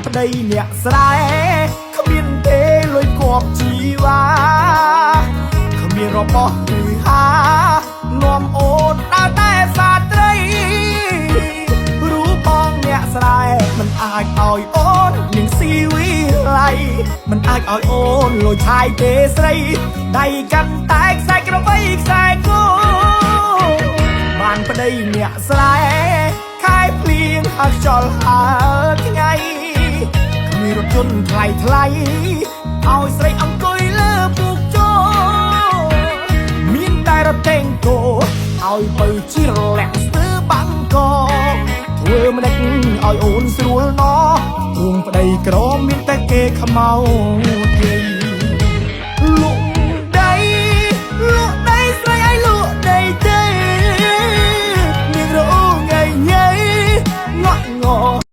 ប្តីអ្នកស្រែគ្មានទេលុយគប់ជីវ៉ាគ្មានរបស់ឬហានាំអូនដើរតែសាត្រីរូបបងអ្នកស្រែមិនអាចឲ្យអូនមានស៊ីវិល័យមិនអាចឲ្យអូនលុយឆាយទេស្រីដៃកាន់តែខ្សែក្របីខ្សែគោបានប្តីអ្នកស្រែខែភ្លៀងអត់ចលហើថ្ងៃគ្មានរថយន្តថ្លៃឲ្យស្រីអង្គុយលើពូកជោមានតែរថតេងគោឲ្យបើជារលាក់ស្ទើបាំងកធ្វើម្ដេចឲ្យអូនស្រួលណោះរួងប្តីក្រមានតែគេខ្មៅគេ